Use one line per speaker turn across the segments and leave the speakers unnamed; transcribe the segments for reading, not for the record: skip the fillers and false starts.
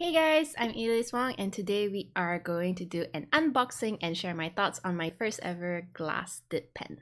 Hey guys, I'm Elise Wong and today we are going to do an unboxing and share my thoughts on my first ever glass dip pen.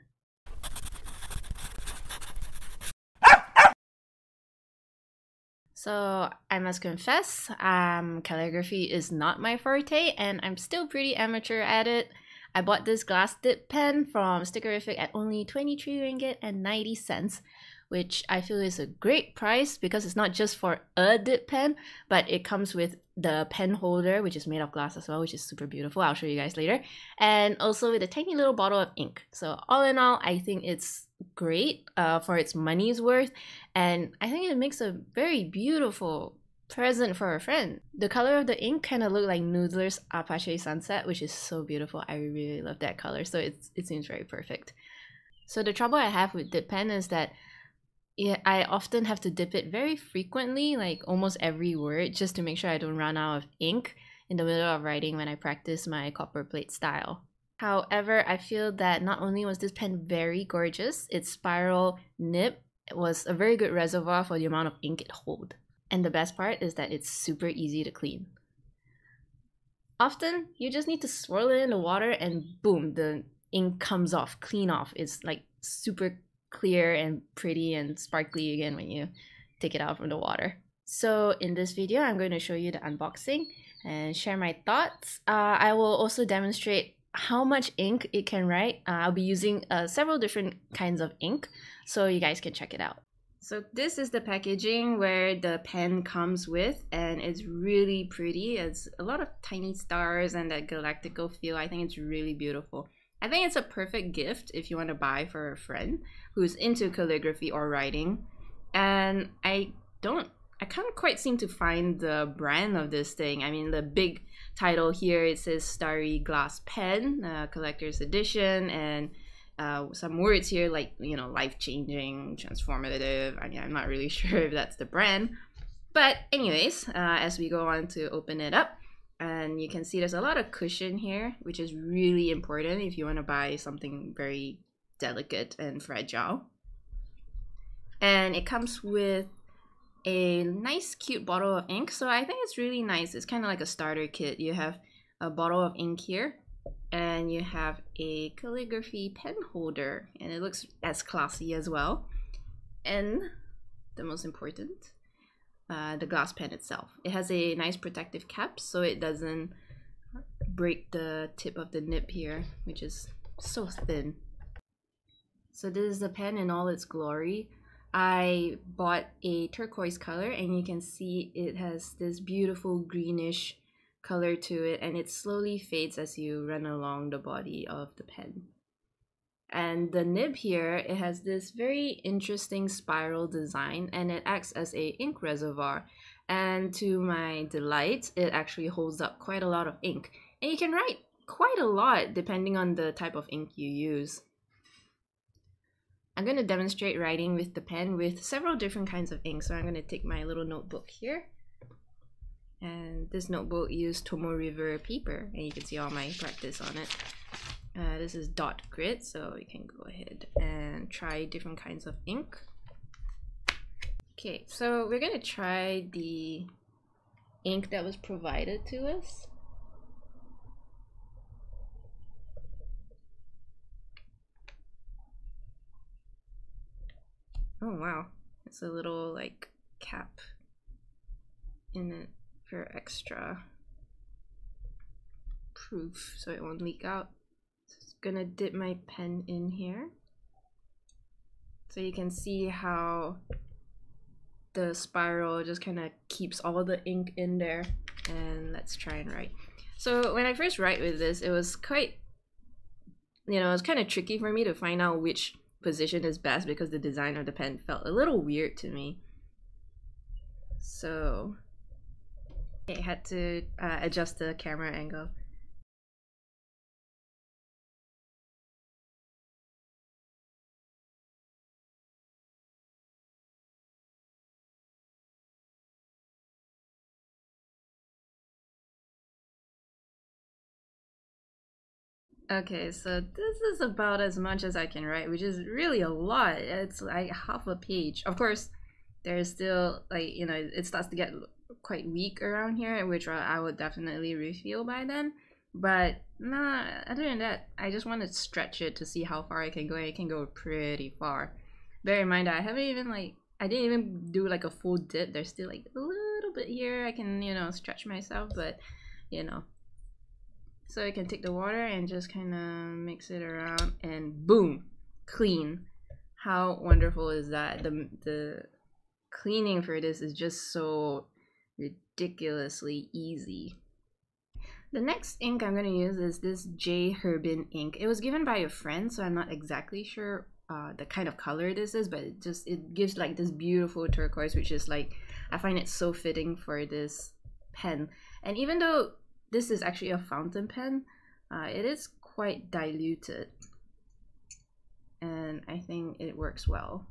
So I must confess, calligraphy is not my forte and I'm still pretty amateur at it. I bought this glass dip pen from Stickerific at only 23 ringgit and 90 cents, which I feel is a great price because it's not just for a dip pen, but it comes with the pen holder, which is made of glass as well, which is super beautiful. I'll show you guys later. And also with a tiny little bottle of ink. So all in all, I think it's great for its money's worth. And I think it makes a very beautiful present for a friend. The color of the ink kind of look like Noodler's Apache Sunset, which is so beautiful. I really love that color, so it seems very perfect. So the trouble I have with dip pen is that I often have to dip it very frequently, like almost every word, just to make sure I don't run out of ink in the middle of writing when I practice my copper plate style. However, I feel that not only was this pen very gorgeous, its spiral nib was a very good reservoir for the amount of ink it holds. And the best part is that it's super easy to clean. Often, you just need to swirl it in the water and boom, the ink comes off, clean off. It's like super clear and pretty and sparkly again when you take it out from the water. So in this video, I'm going to show you the unboxing and share my thoughts. I will also demonstrate how much ink it can write. I'll be using several different kinds of ink, so you guys can check it out. So this is the packaging where the pen comes with, and it's really pretty. It's a lot of tiny stars and that galactical feel. I think it's really beautiful. I think it's a perfect gift if you want to buy for a friend who's into calligraphy or writing. And I can't quite seem to find the brand of this thing. I mean, the big title here, it says Starry Glass Pen, collector's edition, and some words here like, you know, life-changing, transformative. I mean, I'm not really sure if that's the brand. But anyways, as we go on to open it up, and you can see there's a lot of cushion here, which is really important if you want to buy something very delicate and fragile. And it comes with a nice cute bottle of ink, so I think it's really nice. It's kind of like a starter kit. You have a bottle of ink here, and you have a calligraphy pen holder, and it looks as classy as well. And the most important, the glass pen itself. It has a nice protective cap so it doesn't break the tip of the nib here, which is so thin. So this is the pen in all its glory. I bought a turquoise color, and you can see it has this beautiful greenish color to it, and it slowly fades as you run along the body of the pen. And the nib here, it has this very interesting spiral design, and it acts as a ink reservoir. And to my delight, it actually holds up quite a lot of ink. And you can write quite a lot depending on the type of ink you use. I'm going to demonstrate writing with the pen with several different kinds of ink. So I'm going to take my little notebook here. And this notebook used Tomo River paper, and you can see all my practice on it. This is dot grit, so you can go ahead and try different kinds of ink. Okay, so we're gonna try the ink that was provided to us. Oh wow, it's a little like cap in it for extra proof so it won't leak out. Gonna dip my pen in here so you can see how the spiral just kind of keeps all the ink in there. And let's try and write. So when I first write with this, it was quite, you know, it was kind of tricky for me to find out which position is best because the design of the pen felt a little weird to me. So I had to adjust the camera angle. Okay, so this is about as much as I can write, which is really a lot. It's like half a page. Of course, there's still like, you know, it starts to get quite weak around here, which I would definitely refill by then. But nah, other than that, I just want to stretch it to see how far I can go. I can go pretty far. Bear in mind that I haven't even I didn't even do like a full dip. There's still like a little bit here I can, you know, stretch myself, but you know. So I can take the water and just kind of mix it around and boom, clean. How wonderful is that? The cleaning for this is just so ridiculously easy. The next ink I'm going to use is this Herbin ink. It was given by a friend, so I'm not exactly sure the kind of color this is, but it gives like this beautiful turquoise, which is like, I find it so fitting for this pen. And even though this is actually a fountain pen, it is quite diluted, and I think it works well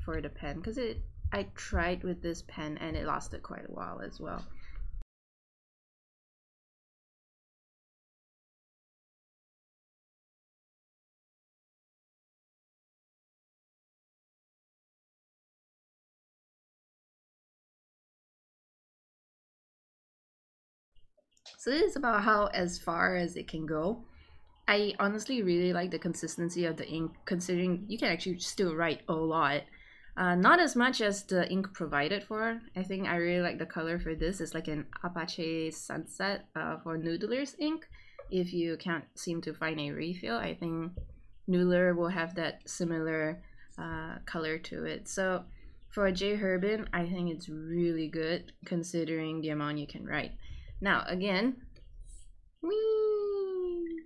for the pen because I tried with this pen and it lasted quite a while as well. So this is about how as far as it can go. I honestly really like the consistency of the ink, considering you can actually still write a lot. Not as much as the ink provided for. I think I really like the color for this. It's like an Apache Sunset for Noodler's ink. If you can't seem to find a refill, I think Noodler will have that similar color to it. So for Herbin, I think it's really good considering the amount you can write. Now again, whee!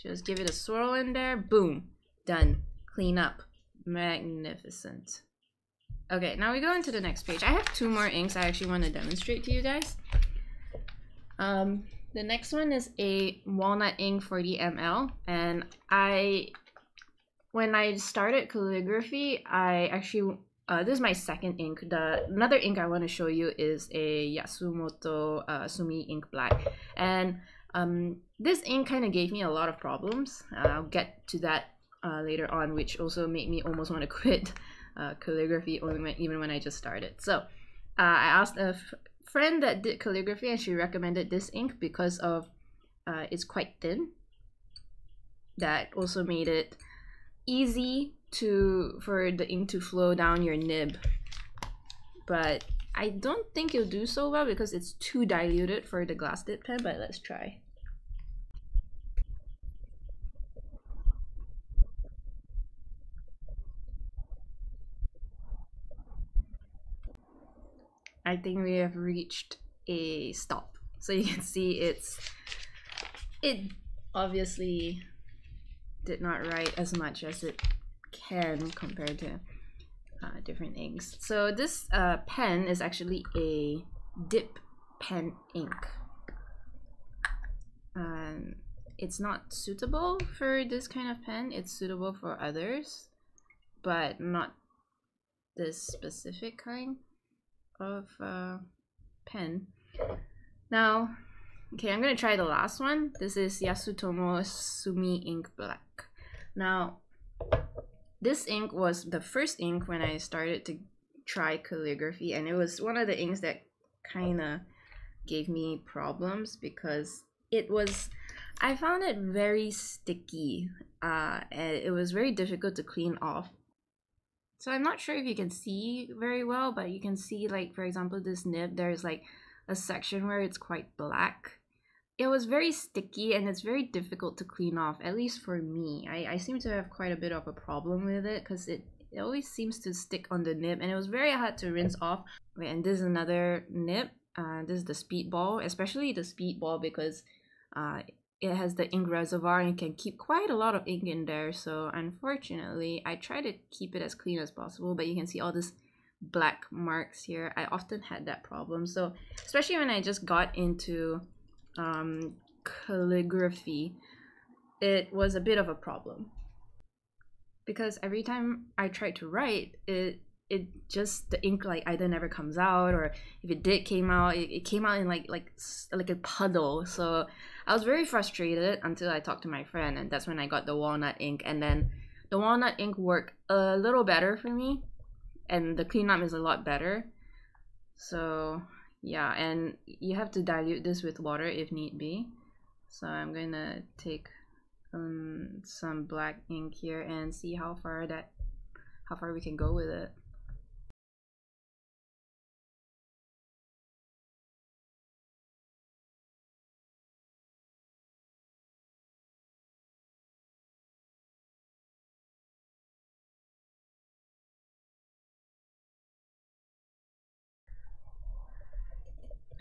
Just give it a swirl in there, boom, done. Clean up, magnificent. Okay, now we go into the next page. I have two more inks I actually want to demonstrate to you guys. The next one is a Walnut Ink 40 ml, and when I started calligraphy, I actually this is my second ink. Another ink I want to show you is a Yasutomo Sumi Ink Black, and this ink kind of gave me a lot of problems. I'll get to that later on, which also made me almost want to quit calligraphy even when I just started. So I asked a friend that did calligraphy, and she recommended this ink because of it's quite thin. That also made it easy for the ink to flow down your nib, but I don't think it'll do so well because it's too diluted for the glass dip pen. But let's try. I think we have reached a stop. So you can see it obviously did not write as much as it can compared to different inks. So this pen is actually a dip pen ink. It's not suitable for this kind of pen. It's suitable for others, but not this specific kind of pen. Now, okay, I'm gonna try the last one. This is Yasutomo Sumi Ink Black. Now, this ink was the first ink when I started to try calligraphy, and it was one of the inks that kind of gave me problems because I found it very sticky, and it was very difficult to clean off. So I'm not sure if you can see very well, but you can see, like, for example, this nib, there's like a section where it's quite black. It was very sticky and it's very difficult to clean off, at least for me. I seem to have quite a bit of a problem with it because it always seems to stick on the nib, and it was very hard to rinse off. Okay, and this is another nib. This is the speedball, especially the speedball because it has the ink reservoir and can keep quite a lot of ink in there. So unfortunately, I try to keep it as clean as possible, but you can see all this black marks here. I often had that problem. So especially when I just got into calligraphy, it was a bit of a problem because every time I tried to write, it just, the ink like either never comes out, or if it did came out, it came out in like a puddle. So I was very frustrated until I talked to my friend, and that's when I got the Walnut Ink. And then the Walnut Ink worked a little better for me, and the cleanup is a lot better. So yeah, and you have to dilute this with water if need be. So I'm gonna take some black ink here and see how far we can go with it.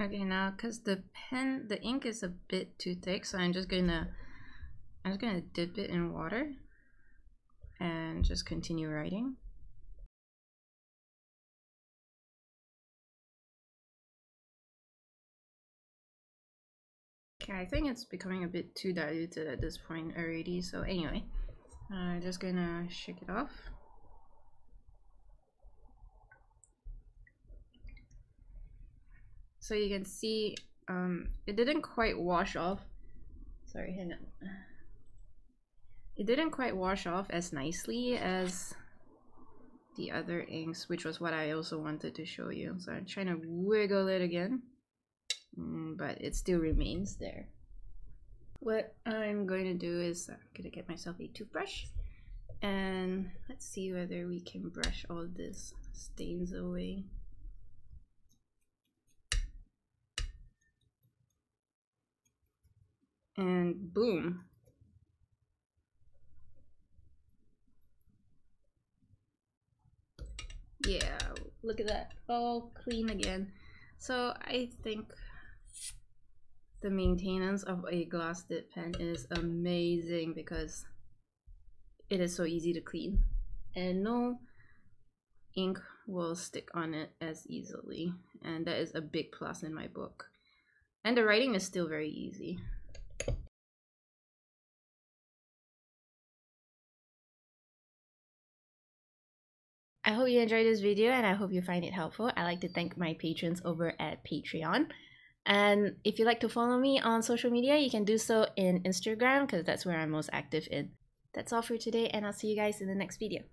Okay, now because the ink is a bit too thick, so I'm just gonna dip it in water and just continue writing. Okay, I think it's becoming a bit too diluted at this point already. So anyway, I'm just gonna shake it off. So you can see it didn't quite wash off. Sorry, hang on. It didn't quite wash off as nicely as the other inks, which was what I also wanted to show you. So I'm trying to wiggle it again, but it still remains there. What I'm going to do is I'm going to get myself a toothbrush, and let's see whether we can brush all this stains away. And boom. Yeah, look at that, all clean again. So I think the maintenance of a glass dip pen is amazing because it is so easy to clean and no ink will stick on it as easily, and that is a big plus in my book. And the writing is still very easy. I hope you enjoyed this video and I hope you find it helpful. I like to thank my patrons over at Patreon. And if you'd like to follow me on social media, you can do so in Instagram because that's where I'm most active in. That's all for today, and I'll see you guys in the next video.